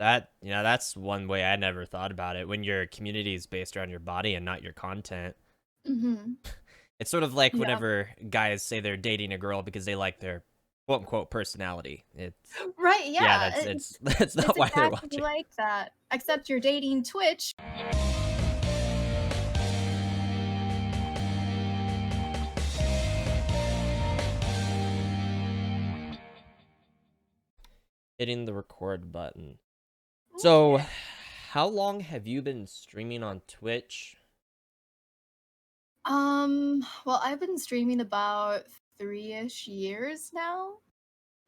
That's one way I never thought about it. When your community is based around your body and not your content. Hmm. It's sort of like Yeah. whenever guys say they're dating a girl because they like their quote unquote personality. It's Right, yeah, yeah. it's that's It's not why they're exactly watching. like that. Except you're dating Twitch. Hitting the record button. So, Okay. how long have you been streaming on Twitch? Well, I've been streaming about 3-ish years now.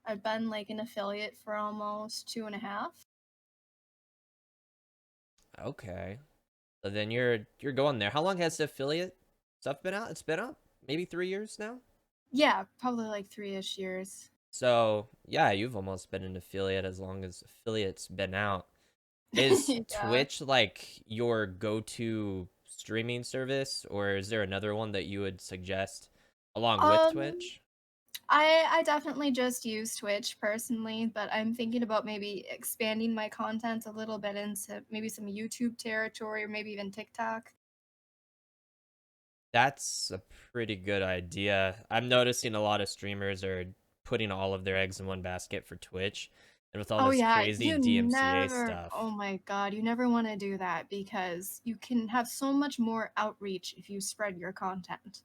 I've been like an affiliate for almost 2.5. Okay. So then you're going there. How long has the affiliate stuff been out? It's been out maybe 3 years now. Yeah, probably like 3-ish years. So yeah, you've almost been an affiliate as long as affiliate's been out. Is Yeah. Twitch like your go-to streaming service, or is there another one that you would suggest along with Um, Twitch? I definitely just use Twitch personally, but I'm thinking about maybe expanding my content a little bit into maybe some YouTube territory or maybe even TikTok. That's a pretty good idea. I'm noticing a lot of streamers are putting all of their eggs in one basket for Twitch, and with all Oh this yeah, crazy you DMCA never, stuff. oh my God, you never want to do that because you can have so much more outreach if you spread your content.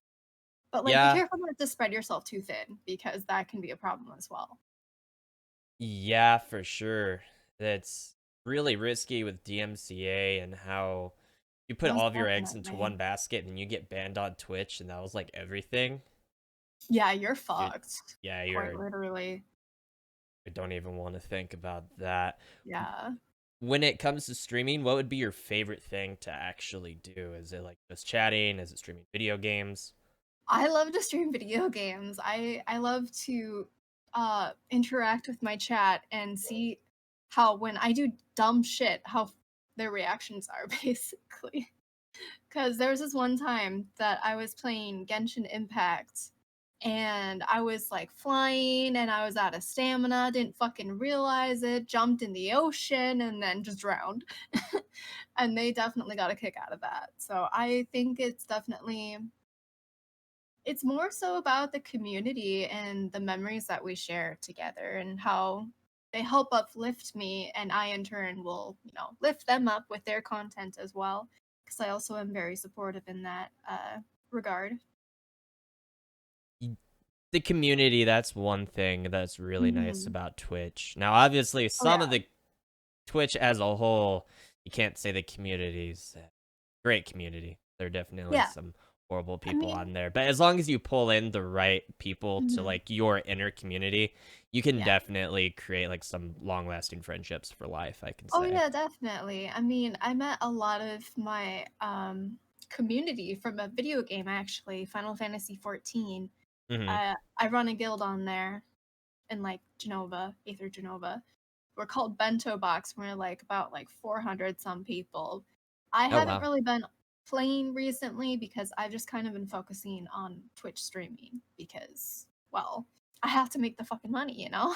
But like be Yeah, careful not to spread yourself too thin because that can be a problem as well. yeah, for sure. That's really risky with DMCA and how you put Most all of your eggs into definitely. one basket and you get banned on Twitch, and that was like everything. Yeah, you're You're, fucked. yeah, Quite you're. literally. I don't even want to think about that. Yeah. When it comes to streaming, what would be your favorite thing to actually do? Is it like just chatting? Is it streaming video games? I love to stream video games. I love to interact with my chat and see how when I do dumb shit, how their reactions are basically. Cuz there was this one time that I was playing Genshin Impact and I was like flying and I was out of stamina, didn't fucking realize it, jumped in the ocean and then just drowned. And they definitely got a kick out of that. So I think it's more so about the community and the memories that we share together and how they help uplift me and I in turn will, lift them up with their content as well because I also am very supportive in that regard. The community, that's one thing that's really nice Mhm. about Twitch. Now, obviously, Oh some of yeah. the Twitch as a whole, you can't say the community's a great community. There are definitely Yeah. some horrible I people mean, on there. But as long as you pull in the right people to mhm. like your inner community, you can Yeah. definitely create like some long-lasting friendships for life, I can Oh say. yeah, definitely. I mean, I met a lot of my community from a video game actually, Final Fantasy 14. Hmm. I run a guild on there in like Genova, Aether Genova. We're called Bento Box. We're like about like 400 some people. I Oh haven't wow. really been playing recently because I've just kind of been focusing on Twitch streaming because, well, I have to make the fucking money, you know?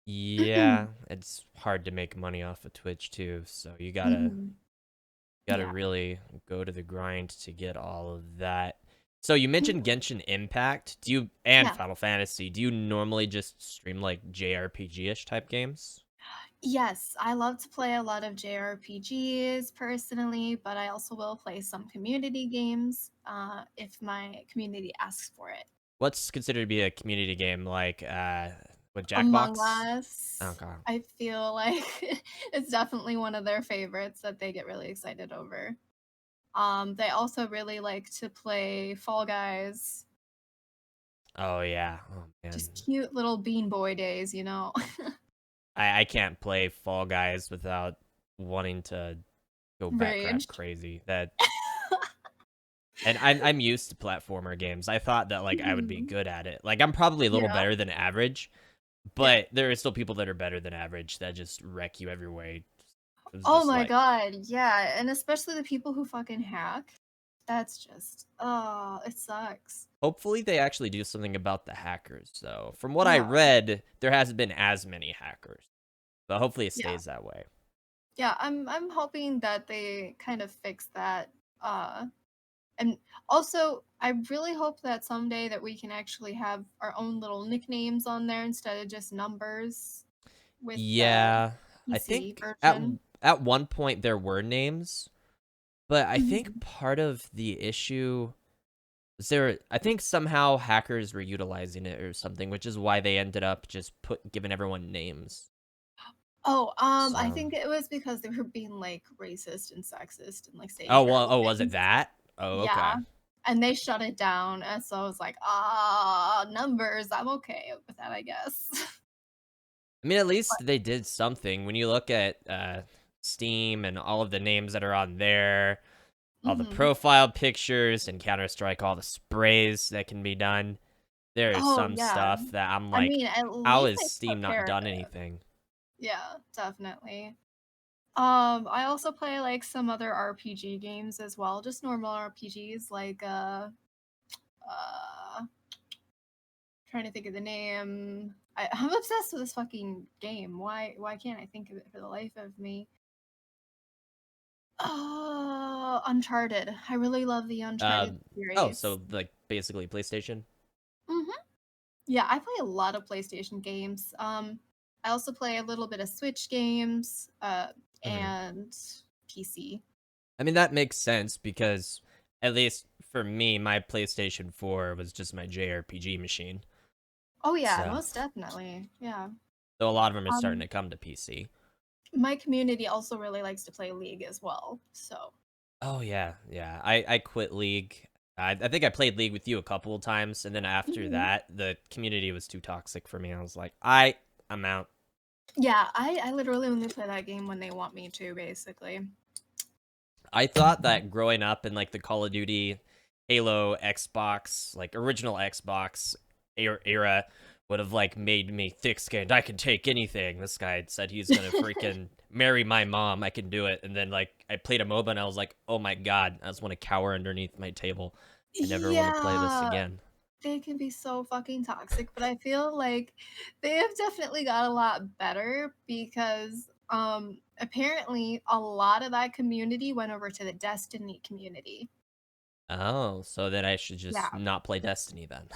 Yeah, it's hard to make money off of Twitch too, so you gotta Mhm. gotta Yeah. really go to the grind to get all of that. So you mentioned Mhm. Genshin Impact. Do you and Yeah. Final Fantasy? Do you normally just stream like JRPG-ish type games? Yes, I love to play a lot of JRPGs personally, but I also will play some community games if my community asks for it. What's considered to be a community game like with Among Jackbox? Us, Okay. I feel like it's definitely one of their favorites that they get really excited over. They also really like to play Fall Guys, Oh yeah. Oh man. just cute little Bean Boy days, you know? I can't play Fall Guys without wanting to go Rage. batcrap crazy. That and I'm used to platformer games. I thought that like I would be Mhm. good at it. Like I'm probably a little Yeah, better than average, yeah. but there are still people that are better than average that just wreck you every way. It's Oh just my like god, yeah, and especially the people who fucking hack. That's just, oh, it sucks. hopefully they actually do something about the hackers though. From what I Yeah. read, there hasn't been as many hackers. but hopefully it Yeah. stays that way. Yeah, I'm hoping that they kind of fix that. And also, I really hope that someday that we can actually have our own little nicknames on there instead of just numbers with the Yeah, I PC think version. at one point there were names, but I think Mhm. part of the issue was there. I think somehow hackers were utilizing it or something, which is why they ended up just giving everyone names. Oh, I So, think it was because they were being like racist and sexist and like saying oh well, terrible oh was it things. that? Oh Yeah. okay. And they shut it down. And so I was like, numbers. I'm okay with that, I guess. I mean, at But least they did something. When you look at Steam and all of the names that are on there, all the mhm. profile pictures and Counter Strike, all the sprays that can be done. There is Oh some yeah. stuff that I'm I like, mean, at how least has they Steam took not care of done it. anything? Yeah, definitely. I also play like some other RPG games as well, just normal RPGs like trying to think of the name. I'm obsessed with this fucking game. Why can't I think of it for the life of me? Oh, Uncharted. I really love the Uncharted Um, oh, series. so like basically PlayStation. Hmm. Yeah, I play a lot of PlayStation games. I also play a little bit of Switch games, Hmm. and PC. I mean, that makes sense because at least for me, my PlayStation 4 was just my JRPG machine. Oh yeah, So, most definitely. Yeah. so a lot of them are starting Um, to come to PC. my community also really likes to play League as well. So. Oh yeah, yeah. I quit League. I think I played League with you a couple of times, and then after Mhm. that, the community was too toxic for me. I was like, I'm out. Yeah, I literally only play that game when they want me to, basically. I thought that growing up in like the Call of Duty, Halo, Xbox, like original Xbox era would have like made me thick-skinned. I can take anything. This guy said he's gonna freaking marry my mom. I can do it. And then like I played a MOBA and I was like, oh my god, I just want to cower underneath my table. I never want to play this Yeah, again. they can be so fucking toxic, but I feel like they have definitely got a lot better because apparently a lot of that community went over to the Destiny community. Oh, so then I should just Yeah. not play Destiny then.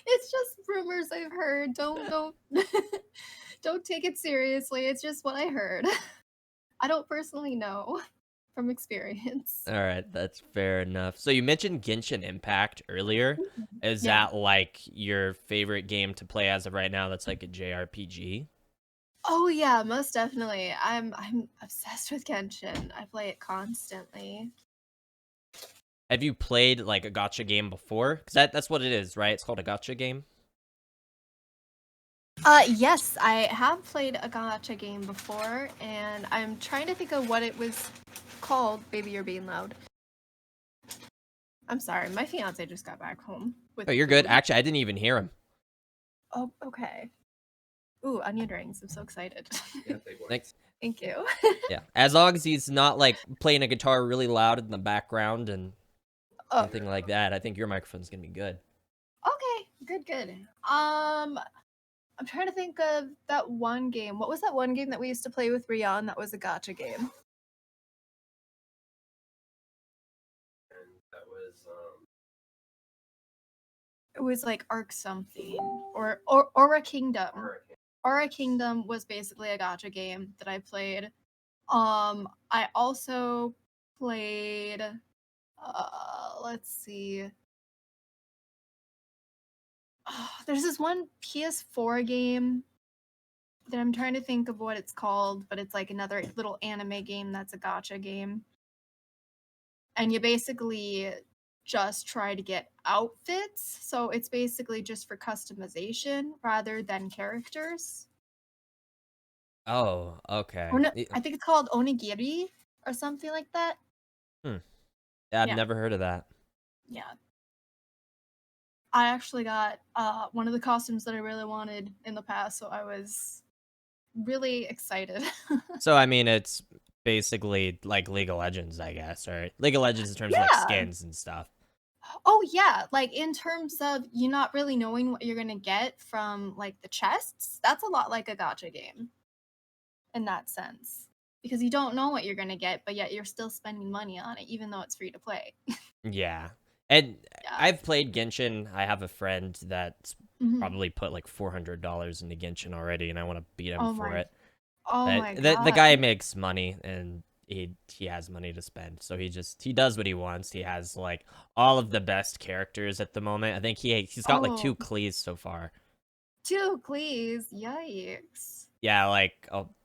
It's just rumors I've heard. Don't don't take it seriously. It's just what I heard. I don't personally know from experience. All right, that's fair enough. So you mentioned Genshin Impact earlier. Mhm. Is Yeah. that like your favorite game to play as of right now that's like a JRPG? Oh yeah, most definitely. I'm obsessed with Genshin. I play it constantly. Have you played like a gotcha game before? Because that's what it is, right? It's called a gotcha game. Yes, I have played a gacha game before, and I'm trying to think of what it was called. Baby, you're being loud. I'm sorry, my fiance just got back home with Oh, you're good. food. Actually, I didn't even hear him. Oh, okay. Ooh, onion rings. I'm so excited. Like, Thank you. yeah. As long as he's not like playing a guitar really loud in the background and Oh, anything like that, I think your microphone's gonna be good. okay. Good, good. I'm trying to think of that one game. What was that one game that we used to play with Rian that was a gacha game? It was like Arc something or Aura Kingdom. Aura Kingdom was basically a gacha game that I played. I also played let's see. There's this one PS4 game that I'm trying to think of what it's called, but it's like another little anime game that's a gacha game. And you basically just try to get outfits. So it's basically just for customization rather than characters. Oh, Or okay. no, I think it's called onigiri or something like that. Hmm. Yeah, I've Yeah, never heard of that. yeah. I actually got one of the costumes that I really wanted in the past, so I was really excited. So I mean, it's basically like League of Legends, I guess, or League of Legends in terms of like Yeah. skins and stuff. Oh, yeah, like, in terms of you not really knowing what you're gonna get from, like, the chests, that's a lot like a gacha game in that sense, because you don't know what you're gonna get, but yet you're still spending money on it even though it's free to play. Yeah. And Yeah. I've played Genshin. I have a friend that's Mhm. probably put like $400 into Genshin already, and I want to beat him Oh for my it. oh But my the god. guy makes money and he has money to spend. So he does what he wants. He has like all of the best characters at the moment. I think he's got like Oh, 2 Klees so far. 2 please, yikes. Yeah, like oh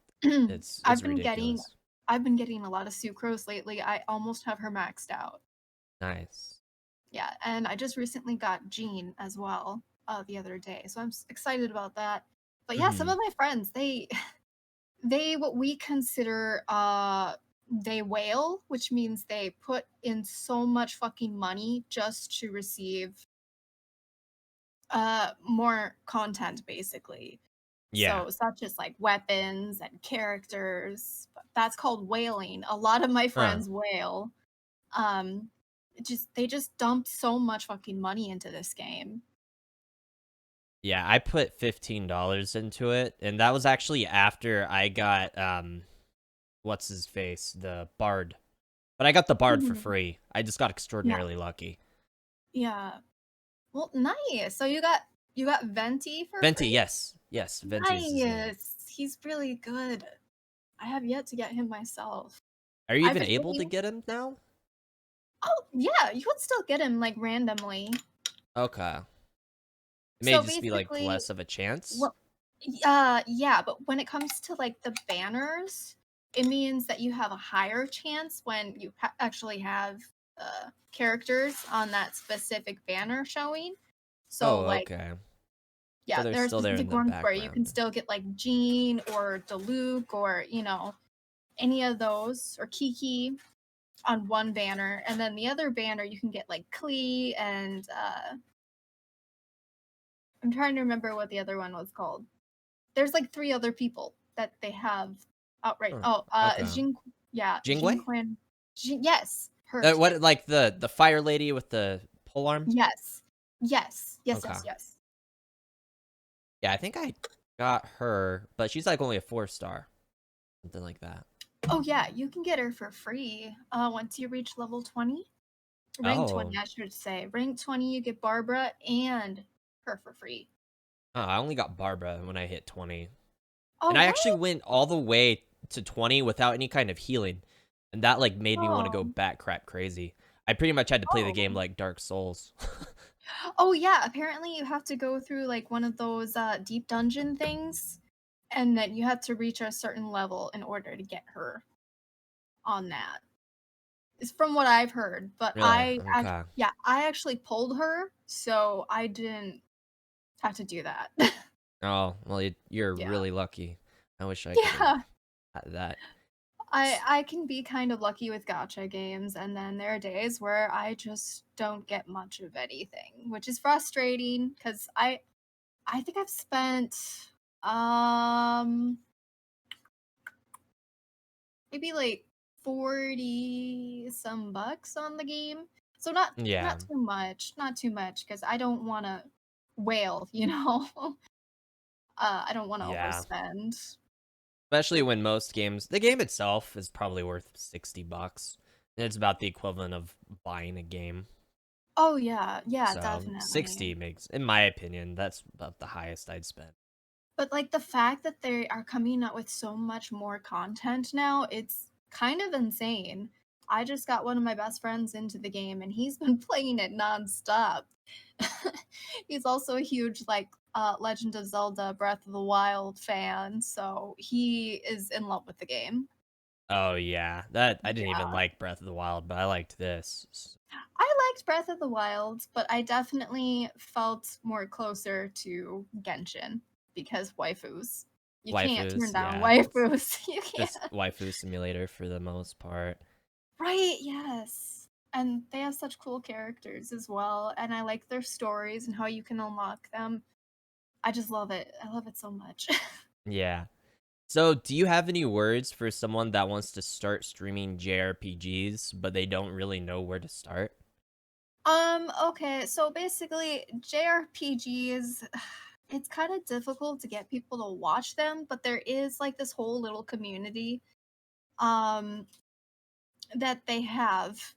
I've it's been getting ridiculous. I've been getting a lot of sucrose lately. I almost have her maxed out. Nice. Yeah, and I just recently got Jean as well, the other day, so I'm excited about that. But yeah, some Mhm. of my friends, they what we consider they whale, which means they put in so much fucking money just to receive more content basically. Yeah. So such as like weapons and characters. That's called whaling. A lot of my Huh. friends whale. Um they just dumped so much fucking money into this game. Yeah, I put $15 into it, and that was actually after I got what's his face, the bard. But I got the bard for Mhm. free. I just got Yeah. extraordinarily lucky. Yeah. Well, nice. So you got Venti for Venti, free? yes. Yes, Venti is his name. Nice. He's really good. I have yet to get him myself. Are you I've even been able to looking. get him now? Oh, yeah, you could still get him like randomly. Okay. It may So just be like basically, less of a chance. what yeah, but when it comes to like the banners, it means that you have a higher chance when you actually have characters on that specific banner showing. So Oh, like okay. So yeah, they're there are still there in specific the ones where you can background. still get like Jean or Deluc or any of those or Kiki on one banner, and then the other banner you can get like Klee and I'm trying to remember what the other one was called. There's like three other people that they have outright. Huh. Oh, Okay. Jing, yeah, Jing Jingwei? Quinn. Yes, her too. What like the fire lady with the pole arm? Yes, yes, yes, Okay. yes, yes. Yeah, I think I got her, but she's like only a 4 star. Something like that. Oh yeah, you can get her for free. Once you reach level 20, rank Oh. 20, I should say. Rank 20, you get Barbara and her for free. Oh, I only got Barbara when I hit 20. And Oh, I what? actually went all the way to 20 without any kind of healing. And that like made me want to go Oh, bat crap crazy. I pretty much had to play the oh. game like Dark Souls. Oh, yeah, apparently you have to go through, like, one of those, deep dungeon things, and that you have to reach a certain level in order to get her on that. It's from what I've heard, but Really? Okay. I actually pulled her, so I didn't have to do that. Oh, well, you're Yeah. really lucky. I wish I could have Yeah. had that. I can be kind of lucky with gacha games, and then there are days where I just don't get much of anything, which is frustrating because I think I've spent um maybe like 40 some bucks on the game. So Yeah. not too much, not too much because I don't want to wail, you know. I don't want to Yeah. overspend. Especially when most games, the game itself is probably worth $60. And it's about the equivalent of buying a game. Oh yeah, yeah, So definitely. 60 makes, in my opinion, that's about the highest I'd spend. But like the fact that they are coming out with so much more content now, it's kind of insane. I just got one of my best friends into the game and he's been playing it nonstop. He's also a huge like Legend of Zelda Breath of the Wild fan, so he is in love with the game. Oh yeah, that I didn't even Yeah. like Breath of the Wild, but I liked this. I liked Breath of the Wild, but I definitely felt more closer to Genshin because waifus. You can't turn Waifus, down yeah, it's waifus. You just can't. waifu simulator for the most part. Right, yes. And they have such cool characters as well, and I like their stories and how you can unlock them. I just love it. I love it so much. Yeah. So, do you have any words for someone that wants to start streaming JRPGs, but they don't really know where to start? Okay, so basically JRPGs, it's kind of difficult to get people to watch them, but there is like this whole little community um that they have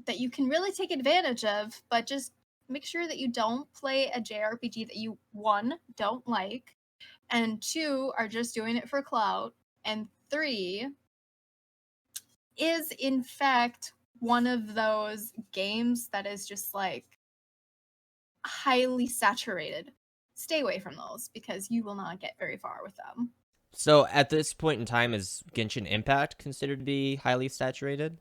that you can really take advantage of, but just make sure that you don't play a JRPG that you one don't like, and two are just doing it for clout, and three is in fact one of those games that is just like highly saturated. Stay away from those because you will not get very far with them. So at this point in time, is Genshin Impact considered to be highly saturated?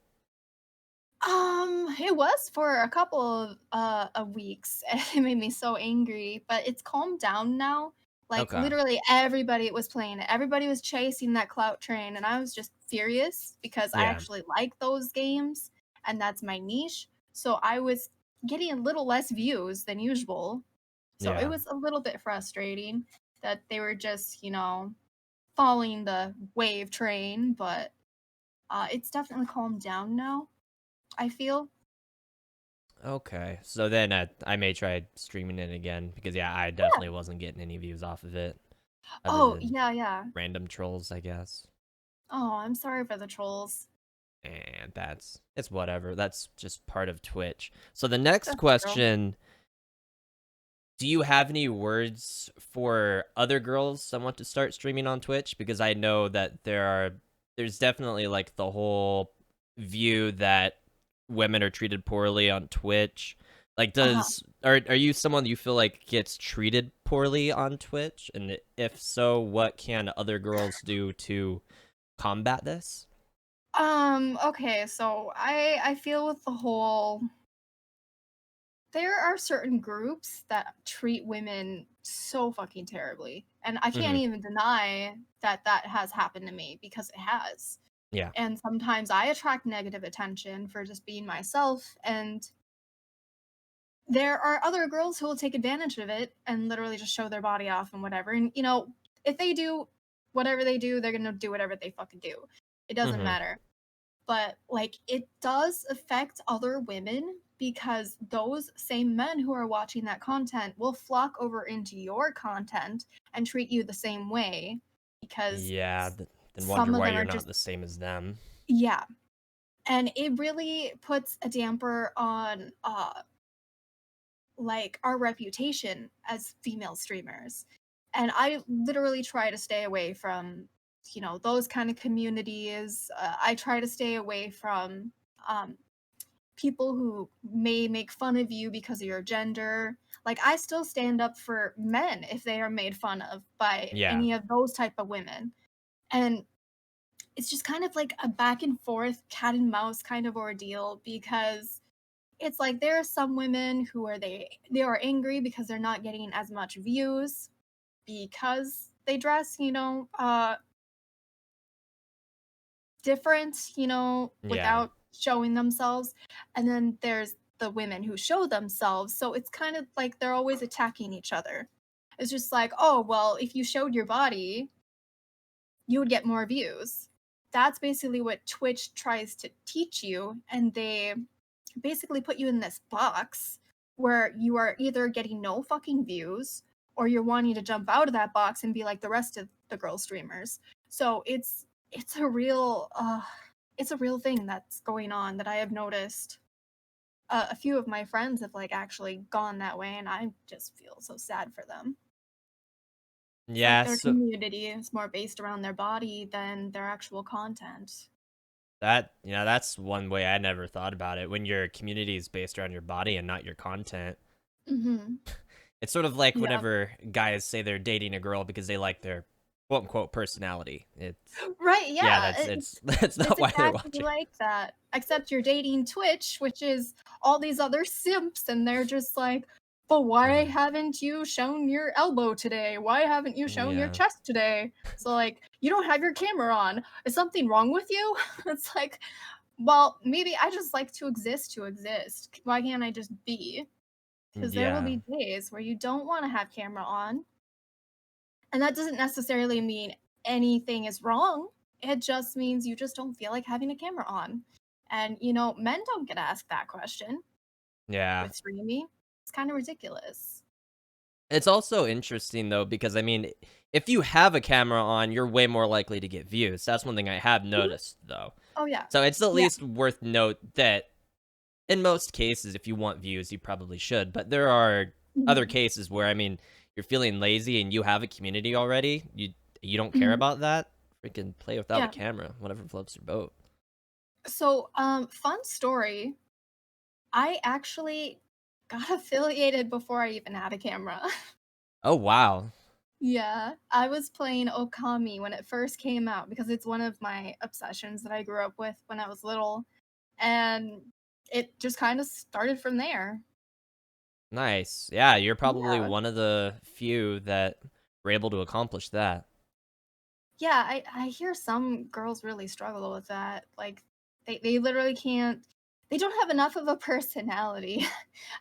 It was for a couple of weeks. It made me so angry, but it's calmed down now. Like Okay. literally everybody was playing it. Everybody was chasing that clout train, and I was just furious because I Yeah. actually like those games, and that's my niche. So I was getting a little less views than usual. So it Yeah. was a little bit frustrating that they were just, following the wave train, but it's definitely calmed down now, I feel. Okay. So then I may try streaming it again because yeah, I definitely wasn't getting any views off of it other Oh, than yeah, yeah. random trolls, I guess. Oh, I'm sorry for the trolls. And it's whatever. That's just part of Twitch. So the next That's true. question, do you have any words for other girls that want to start streaming on Twitch? Because I know that there's definitely like the whole view that women are treated poorly on Twitch. Like Uh-huh. are you someone you feel like gets treated poorly on Twitch? And if so, what can other girls do to combat this? Okay, so I feel with the whole there are certain groups that treat women so fucking terribly. And I can't Mhm. even deny that that has happened to me because it has. Yeah. And sometimes I attract negative attention for just being myself, and there are other girls who will take advantage of it and literally just show their body off and whatever. And if they do whatever they do, they're gonna do whatever they fucking do. It doesn't Mhm. matter. But like it does affect other women because those same men who are watching that content will flock over into your content and treat you the same way because Yeah, then wonder some of why them you're are not just the same as them. yeah. And it really puts a damper on like our reputation as female streamers. And I literally try to stay away from, those kind of communities. I try to stay away from um, people who may make fun of you because of your gender. Like I still stand up for men if they are made fun of by Yeah. any of those type of women. And it's just kind of like a back and forth cat and mouse kind of ordeal because it's like there are some women who are they are angry because they're not getting as much views because they dress, different, Yeah. without showing themselves. And then there's the women who show themselves. So it's kind of like they're always attacking each other. It's just like, oh, well, if you showed your body, you would get more views. That's basically what Twitch tries to teach you. And they basically put you in this box where you are either getting no fucking views or you're wanting to jump out of that box and be like the rest of the girl streamers. So it's a real it's a real thing that's going on that I have noticed. A few of my friends have like actually gone that way, and I just feel so sad for them. It's like Yeah, their so community is more based around their body than their actual content. that's one way I never thought about it. When your community is based around your body and not your content. Hmm. It's sort of like Yeah. whenever guys say they're dating a girl because they like their quote unquote personality. It's Right, yeah, yeah. it's that's It's not why they're exactly watching. like that. Except you're dating Twitch, which is all these other simps, and they're just like, but why Uh, haven't you shown your elbow today? Why haven't you shown your yeah. chest today? So, like, you don't have your camera on. Is something wrong with you? It's like, well, maybe I just like to exist. Why can't I just be? Because there will Yeah. be days where you don't want to have camera on, and that doesn't necessarily mean anything is wrong. It just means you just don't feel like having a camera on. And, men don't get asked that question. Yeah. with streaming. It's kind of ridiculous. It's also interesting though because I mean, if you have a camera on, you're way more likely to get views. That's one thing I have Mhm. noticed though. Oh yeah. So it's at Yeah. least worth note that in most cases, if you want views, you probably should. But there are other Mhm. cases where I mean, you're feeling lazy and you have a community already. You don't care Mhm. about that. Freaking play without a Yeah. camera, whatever floats your boat. So, fun story. I actually got affiliated before I even had a camera. Oh wow, Yeah, I was playing Okami when it first came out because it's one of my obsessions that I grew up with when I was little, and it just kind of started from there. nice. Yeah, you're probably Yeah. one of the few that were able to accomplish that. Yeah, I hear some girls really struggle with that. Like they literally can't they don't have enough of a personality.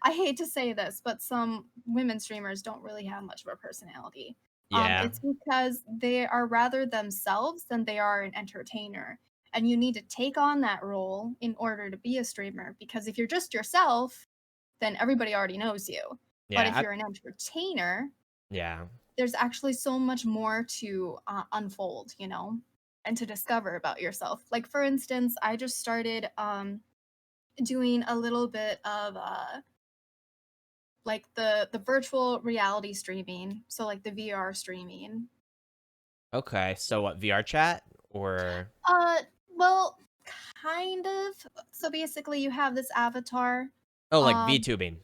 I hate to say this, but some women streamers don't really have much of a personality. Yeah, It's because they are rather themselves than they are an entertainer. And you need to take on that role in order to be a streamer because if you're just yourself, then everybody already knows you. But if yeah, you're an entertainer, yeah. there's actually so much more to unfold, and to discover about yourself. Like for instance, I just started doing a little bit of like the virtual reality streaming, so like the VR streaming. Okay, so what, VR chat or Uh, well, kind of. So basically, you have this avatar. oh, like Um, VTubing?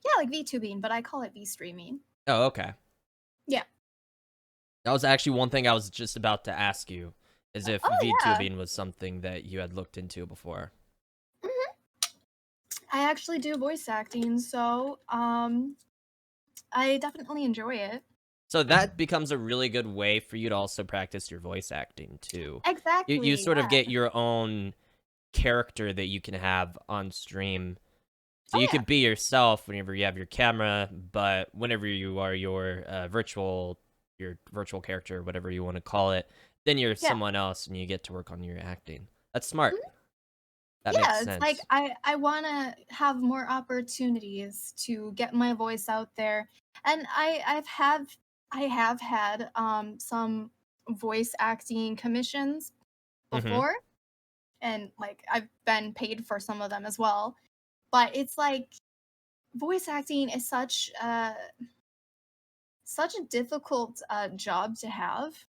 yeah, like VTubing, but I call it V streaming. Oh, okay. Yeah. That was actually one thing I was just about to ask you, is if Oh yeah. VTubing was something that you had looked into before. Mhm. I actually do voice acting, so I definitely enjoy it. So that becomes a really good way for you to also practice your voice acting too. You Exactly, sort of yeah. get your own character that you can have on stream. So Oh, you yeah. could be yourself whenever you have your camera, but whenever you are your virtual character, whatever you want to call it, then you're Yeah. someone else and you get to work on your acting. That's smart. Mhm. That makes Yeah, it's like sense. I wanna have more opportunities to get my voice out there, and I have had, some voice acting commissions Mhm. before, and, like, I've been paid for some of them as well, but it's like voice acting is such a difficult, job to have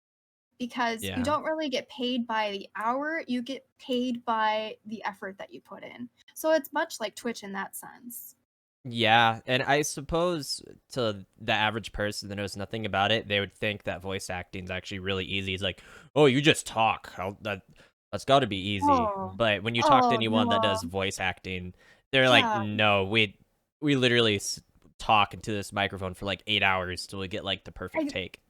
because you Yeah. don't really get paid by the hour, you get paid by the effort that you put in. So it's much like Twitch in that sense. Yeah, and I suppose to the average person that knows nothing about it, they would think that voice acting is actually really easy. It's like, "Oh, you just talk. That's got to be easy." Oh. But when you talk to Oh, anyone that does no. voice acting, they're like, Yeah. "No, we literally talk into this microphone for like 8 hours till we get like the perfect Ex take."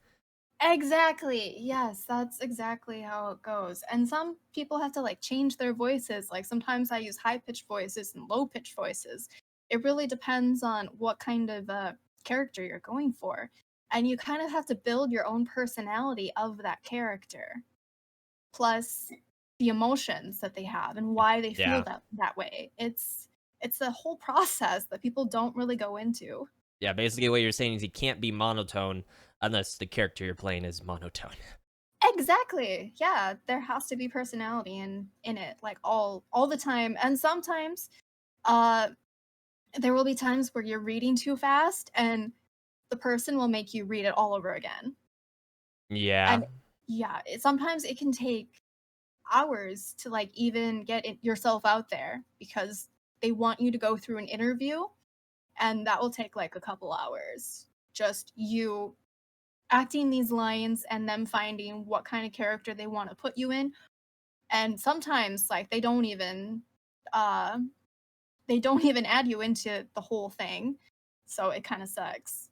exactly. Yes, that's exactly how it goes, and some people have to, like, change their voices, like, sometimes I use high-pitched voices and low-pitched voices. It really depends on what kind of, character you're going for, and you kind of have to build your own personality of that character. Plus the emotions that they have and why they feel Yeah. that way. It's a whole process that people don't really go into. Yeah, basically what you're saying is you can't be monotone unless the character you're playing is monotone. Exactly. Yeah, there has to be personality in it, like, all the time, and sometimes, uh, there will be times where you're reading too fast, and the person will make you read it all over again, Yeah. and yeah, sometimes it can take hours to, like, even get yourself out there because they want you to go through an interview, and that will take like a couple hours. Just you acting these lines and them finding what kind of character they want to put you in. And sometimes like uh they don't even add you into the whole thing. So it kind of sucks.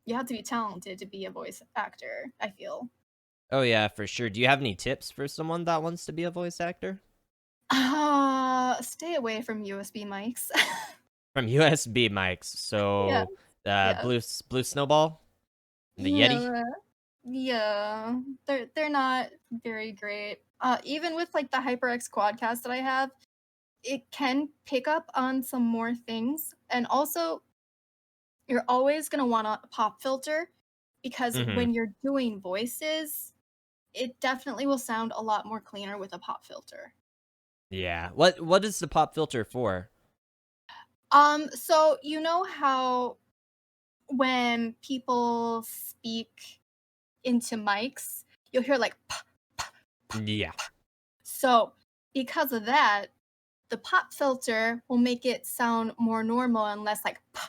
You have to be talented to be a voice actor, I feel. Oh yeah, for sure. Do you have any tips for someone that wants to be a voice actor? Stay away from USB mics. From USB mics. Yeah. So, Yeah. Blue Snowball and the Yeti. Yeah. Yeah, they're not very great. Even with like the HyperX Quadcast that I have, it can pick up on some more things, and also you're always gonna want a pop filter because Mm-hmm. when you're doing voices, it definitely will sound a lot more cleaner with a pop filter. Yeah. What is the pop filter for? So you know how when people speak into mics, you'll hear like "p." Yeah. So because of that, the pop filter will make it sound more normal and less like "p."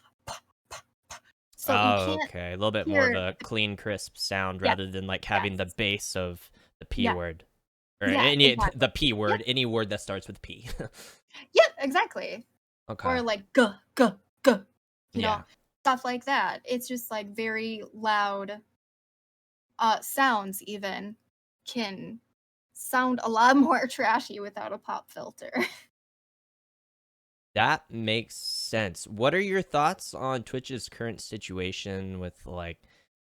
So you Oh, can't okay. A little bit more of hear a clean, crisp sound yes, rather than like having the yes, bass of the P yeah, word. Or yeah, any exactly. the P Yep, word, any word that starts with P. yep, exactly. Okay. Or like "g g g," you know, Yeah. stuff like that. It's just like very loud sounds even can sound a lot more trashy without a pop filter. That makes sense. What are your thoughts on Twitch's current situation with like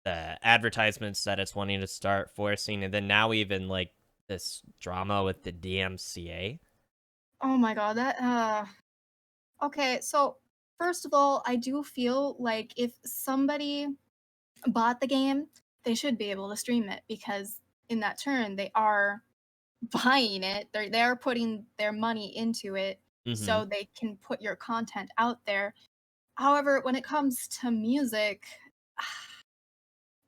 the advertisements that it's wanting to start forcing, and then now even like this drama with the DMCA? Oh my god, that okay, so first of all, I do feel like if somebody bought the game, they should be able to stream it because in that turn they are buying it. They're putting their money into it Mm-hmm. so they can put your content out there. However, when it comes to music,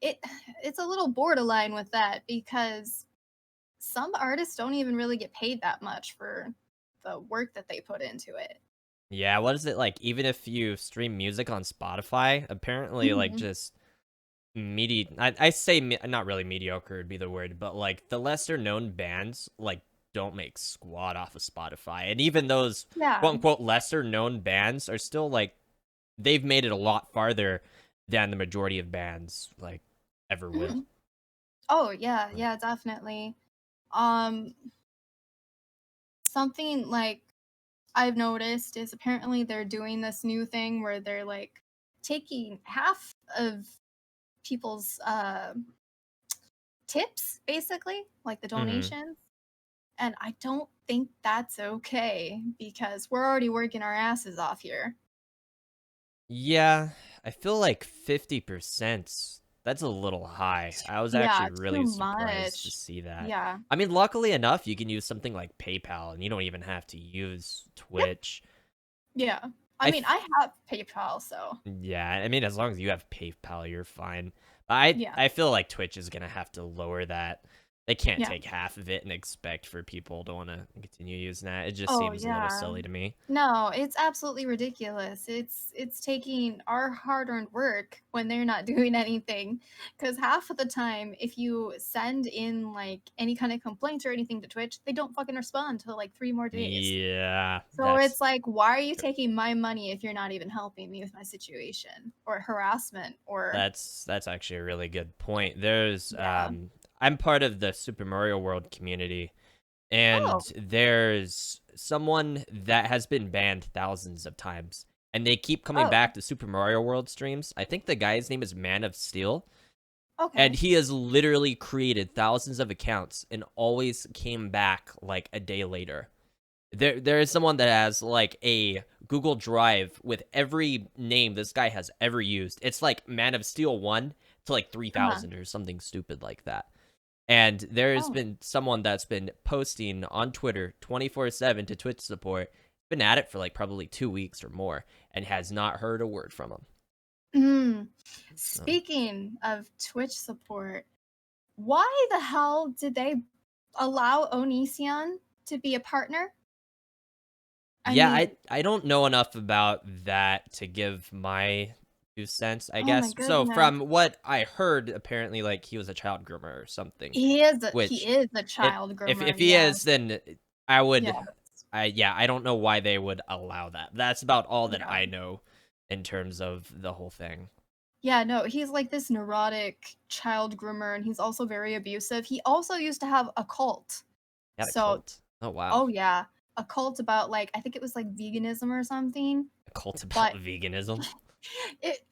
it it's a little borderline with that because some artists don't even really get paid that much for the work that they put into it. Yeah, what is it like? Even if you stream music on Spotify, apparently, like Mhm. just I say not really mediocre would be the word, but like the lesser known bands like don't make squat off of Spotify, and even those Yeah. quote unquote lesser known bands are still like they've made it a lot farther than the majority of bands like ever will. Mhm. Oh, yeah, Like, yeah, definitely. Um, something like I've noticed is apparently they're doing this new thing where they're like taking half of people's tips, basically, like the mhm. donations. And I don't think that's okay because we're already working our asses off here. Yeah, I feel like 50%. That's a little high. I was actually Yeah, too really surprised to much. see that. Yeah. I mean, luckily enough, you can use something like PayPal and you don't even have to use Yep. Twitch. Yeah. I I mean, th- I have PayPal, so yeah, I mean as long as you have PayPal, you're fine. I yeah. I feel like Twitch is going to have to lower that. They can't Yeah. take half of it and expect for people to want to continue using that. It just Oh, seems a little yeah. silly to me. No, it's absolutely ridiculous. It's taking our hard-earned work when they're not doing anything. Because half of the time, if you send in like any kind of complaints or anything to Twitch, they don't fucking respond till like 3 more days. Yeah, So it's like, why are you taking my money if you're not even helping me with my situation or harassment or That's actually a really good point. There's yeah. I'm part of the Super Mario World community, and Oh, there's someone that has been banned thousands of times, and they keep coming oh, back to Super Mario World streams. I think the guy's name is Man of Steel, and okay. he has literally created thousands of accounts and always came back like a day later. There is someone that has like a Google Drive with every name this guy has ever used. It's like Man of Steel 1 to like Uh-huh. 3,000 or something stupid like that. And there's Oh. been someone that's been posting on Twitter 24/7 to Twitch support, been at it for like probably 2 weeks or more, and has not heard a word from him. Mm. So, Speaking of Twitch support, why the hell did they allow Onision to be a partner? I yeah, mean, I don't know enough about that to give my 2 cents, I oh my guess. So goodness. from what I heard, apparently like he was a child groomer or something. He Which is a if child if groomer, he yeah. is, then I would Yeah. I don't know why they would allow that. That's about all that Yeah. I know in terms of the whole thing. Yeah, no, he's like this neurotic child groomer and he's also very abusive. He also used to have a cult. Got a So, cult. Oh wow. oh yeah, a cult about like I think it was like veganism or something. A cult about But veganism.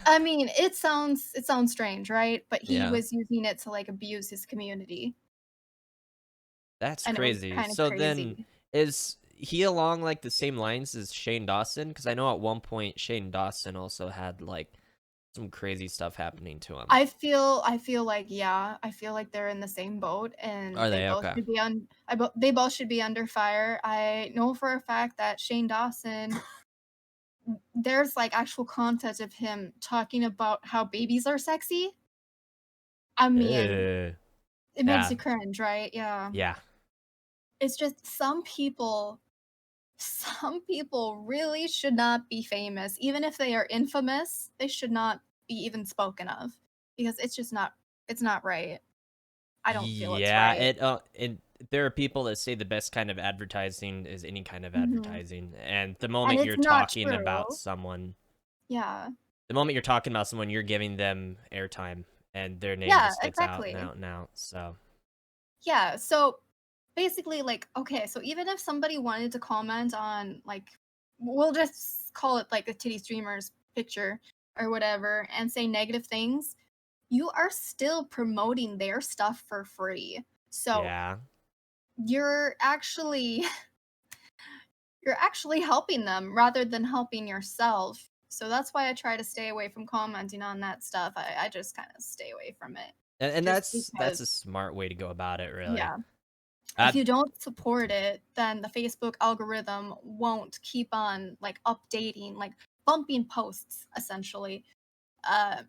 I mean, it sounds strange, right? But he Yeah. was using it to like abuse his community That's and it was crazy. kind of So then crazy. is he along like the same lines as Shane Dawson? Because I know at one point Shane Dawson also had like some crazy stuff happening to him. I feel like, yeah, I feel like they're in the same boat, and Are they they both okay? should be they both should be under fire. I know for a fact that Shane Dawson, there's like actual content of him talking about how babies are sexy. I mean, Uh, it makes yeah, you cringe, right? Yeah. yeah, It's just some people really should not be famous. Even if they are infamous, they should not be even spoken of because it's not right. I don't feel it's yeah. right. And there are people that say the best kind of advertising is any kind of Mhm. advertising, and And it's not true. Yeah. the moment you're talking about someone, you're giving them airtime, and their name Yeah, just gets out and exactly. out and out. So Yeah, so basically, like, okay, so even if somebody wanted to comment on, like, we'll just call it like a titty streamer's picture or whatever and say negative things, you are still promoting their stuff for free. So yeah, you're actually you're actually helping them rather than helping yourself. So that's why I try to stay away from commenting on that stuff. I just kind of stay away from it. and Just that's because, a smart way to go about it, really. yeah, if Uh, you don't support it, then the Facebook algorithm won't keep on like updating, like bumping posts essentially. Uh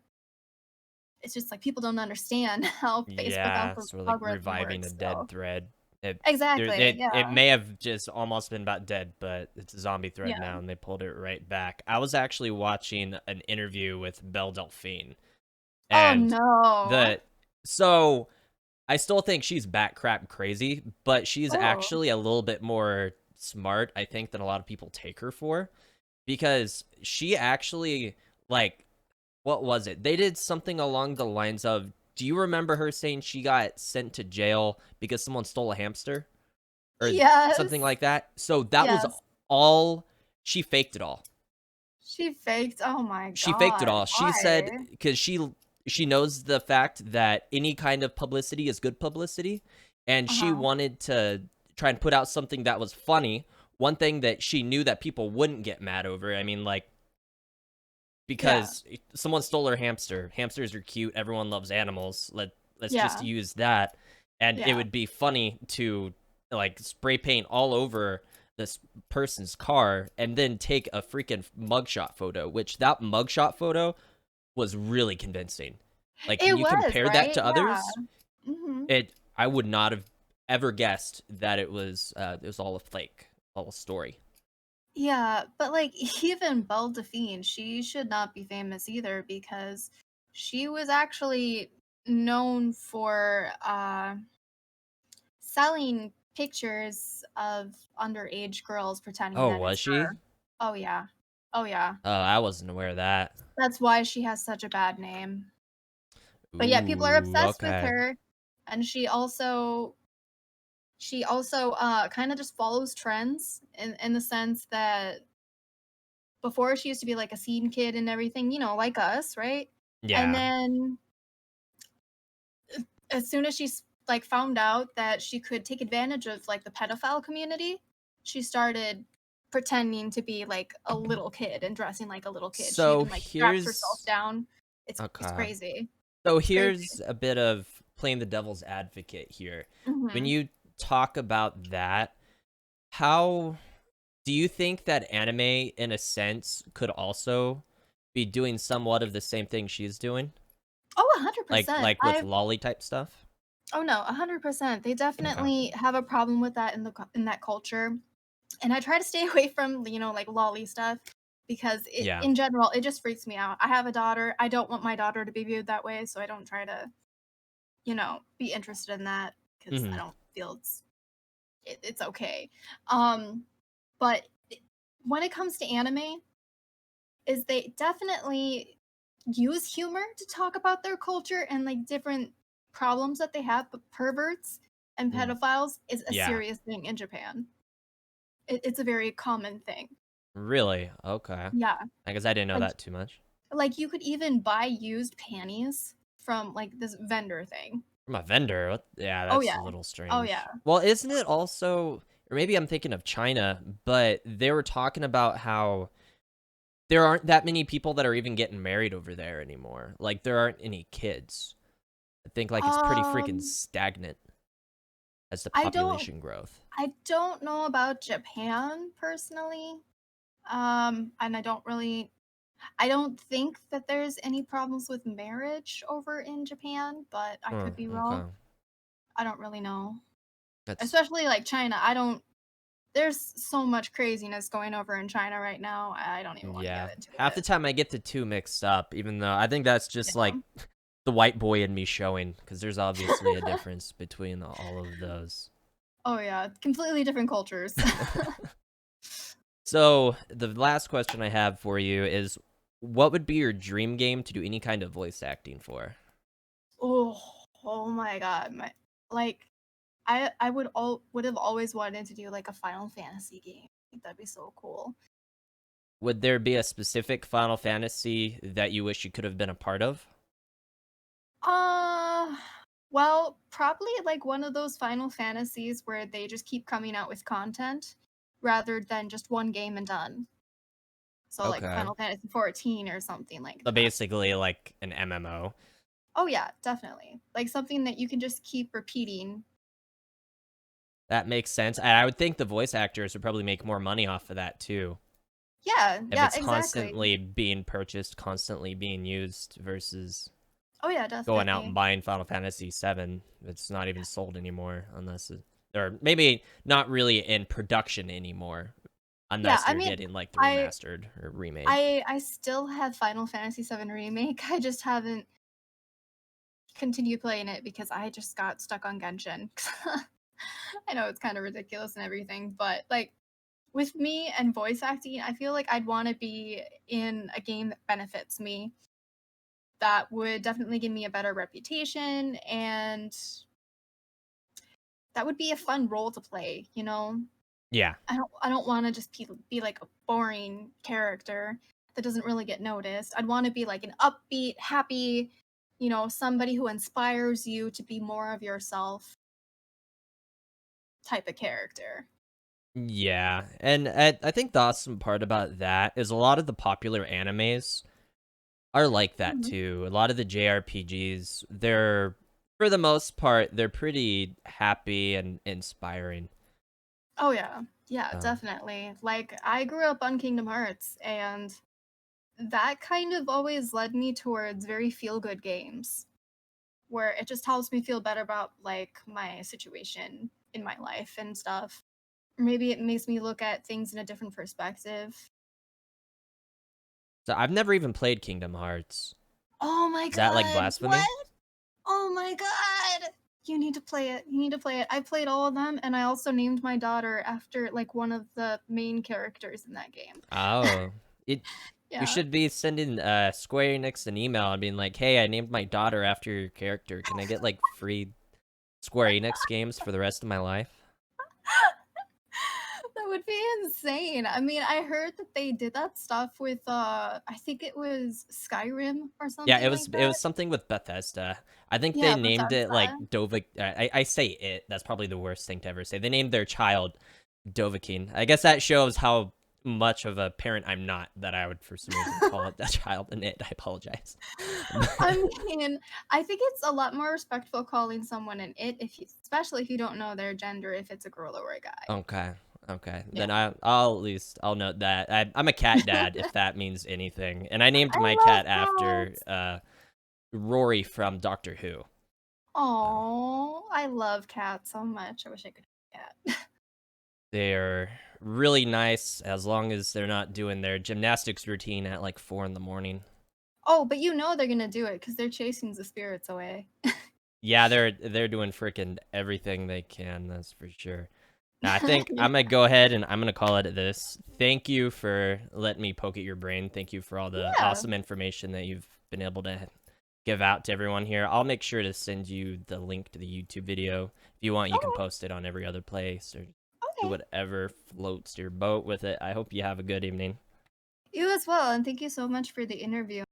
it's just like people don't understand how Facebook Yeah, sort of like algorithm reviving a works. dead So thread. exactly, It yeah. may have just almost been about dead, but it's a zombie thread Yeah. now, and they pulled it right back. I was actually watching an interview with Belle Delphine, Oh and no. the so I still think she's bat crap crazy, but she's Oh. actually a little bit more smart, I think, than a lot of people take her for, because she actually like what was it? They did something along the lines of, do you remember her saying she got sent to jail because someone stole a hamster or something Yes. like that? So that was Yes. all she faked it all. She faked. Oh my She faked it god. all. She said Why? cuz she knows the fact that any kind of publicity is good publicity, and she Uh-huh. wanted to try and put out something that was funny. One thing that she knew that people wouldn't get mad over. I mean, like, Yeah. because someone stole her hamster. Hamsters are cute. Everyone loves animals. Let's just Yeah. use that, and it Yeah. would be funny to like spray paint all over this person's car and then take a freaking mugshot photo. Which that mugshot photo was really convincing. Like when It you was, compare that right? to Yeah. others, Mhm. it I would not have ever guessed that it was all a fake, all a story. Yeah, but like even Belle Delphine, she should not be famous either because she was actually known for selling pictures of underage girls pretending Oh, that was it's she? her. Oh yeah. Oh yeah. Oh, I wasn't aware of that. That's why she has such a bad name. But yeah, people are Ooh, obsessed with okay. her, and she also kind of just follows trends in the sense that before she used to be like a scene kid and everything, you know, like us, right? And Yeah. then as soon as she's like found out that she could take advantage of like the pedophile community, she started pretending to be like a little kid and dressing like a little kid. She So even like straps herself here's down. It's okay. crazy. So It's crazy. here's a bit of playing the devil's advocate here. When Mhm. you talk about that, how do you think that anime, in a sense, could also be doing somewhat of the same thing she's doing? Oh, 100%. Like with lolly type stuff? Oh no, 100%. They Okay. definitely have a problem with that in in that culture. And I try to stay away from, you know, like lolly stuff because it Yeah. in general, it just freaks me out. I have a daughter. I don't want my daughter to be viewed that way, so I don't try to, you know, be interested in that because I Hmm. don't feel it's okay. Um but when it comes to anime, is they definitely use humor to talk about their culture and like different problems that they have, but perverts and Mm. pedophiles is a Yeah. serious thing in Japan. It's a very common thing. Really? Okay. Yeah, I guess I didn't know like that too much. you could even buy used panties from like this vendor thing. From a vendor? What? Yeah, Oh that's yeah, a little oh yeah. strange. Well, isn't it also or maybe I'm thinking of China, but they were talking about how there aren't that many people that are even getting married over there anymore. Like there aren't any kids. I think like it's pretty freaking Um, stagnant as the I don't population growth. I don't know about Japan personally. And I don't think that there's any problems with marriage over in Japan, but I Oh, could be wrong. okay. I don't really know. That's Especially like China. I don't There's so much craziness going over in China right now. I don't even want to yeah. get into Half the it. time I get the two mixed up, even though I think that's just like Yeah. the white boy in me showing, because there's obviously a difference between all of those. Oh yeah, completely different cultures. So the last question I have for you is, what would be your dream game to do any kind of voice acting for? Oh, oh my god. My like I would have always wanted to do like a Final Fantasy game. I think that'd be so cool. Would there be a specific Final Fantasy that you wish you could have been a part of? Uh well, probably like one of those Final Fantasies where they just keep coming out with content rather than just one game and done. So like Okay. Final Fantasy 14 or something like So that. basically like an MMO. Oh yeah, definitely. Like something that you can just keep repeating. That makes sense. And I would think the voice actors would probably make more money off of that too. Yeah, If yeah, it's exactly. constantly being purchased, constantly being used versus Oh yeah, going out and definitely. buying Final Fantasy VII. It's not even sold anymore unless it, or maybe not really in production anymore Yeah, unless I you're mean, getting like the I remastered or remade. I still have Final Fantasy VII Remake. I just haven't continued playing it because I just got stuck on Genshin. I know it's kind of ridiculous and everything, but like with me and voice acting, I feel like I'd want to be in a game that benefits me. That would definitely give me a better reputation, and that would be a fun role to play, you know? Yeah. I don't want to just be like a boring character that doesn't really get noticed. I'd want to be like an upbeat, happy, somebody who inspires you to be more of yourself type of character. Yeah. And I think the awesome part about that is a lot of the popular animes are like that Mhm. too. A lot of the JRPGs, they're for the most part, they're pretty happy and inspiring. Oh yeah. Yeah, Um, definitely. Like I grew up on Kingdom Hearts, and that kind of always led me towards very feel good games where it just helps me feel better about like my situation in my life and stuff. Maybe it makes me look at things in a different perspective. so I've never even played Kingdom Hearts. Oh my Is that like god, blasphemy? what? Oh my god! You need to play it. You need to play it. I played all of them, and I also named my daughter after like one of the main characters in that game. Oh, it. You Yeah. should be sending Square Enix an email and being like, "Hey, I named my daughter after your character. Can I get like free Square Enix games for the rest of my life?" That would be insane. I mean, I heard that they did that stuff with I think it was Skyrim or Yeah, something like it that. was something with Bethesda. I think they Yeah, named it like Bethesda. Dovah. I say it. That's probably the worst thing to ever say. They named their child Dovahkiin. I guess that shows how much of a parent I'm not that I would for some reason call it that child an it. I apologize. I mean, I think it's a lot more respectful calling someone an it, especially if you don't know their gender, if it's a girl or a guy. Okay. Okay. Yeah. Then I'll at least I'll note that. I'm a cat dad if that means anything. And I named I my love cat after cats. Rory from Doctor Who. So Oh, I love cats so much. I wish I could have a cat. they're really nice as long as they're not doing their gymnastics routine at like 4 in the morning. Oh, but you know they're gonna do it because they're chasing the spirits away. Yeah, they're doing freaking everything they can, that's for sure. Now, I think Yeah. I'm gonna go ahead and I'm gonna call it this. Thank you for letting me poke at your brain. Thank you for all the Yeah. awesome information that you've been able to give out to everyone here. I'll make sure to send you the link to the YouTube video. If you want, you can Oh, post it on every other place or do okay. whatever floats your boat with it. I hope you have a good evening. You as well, and thank you so much for the interview.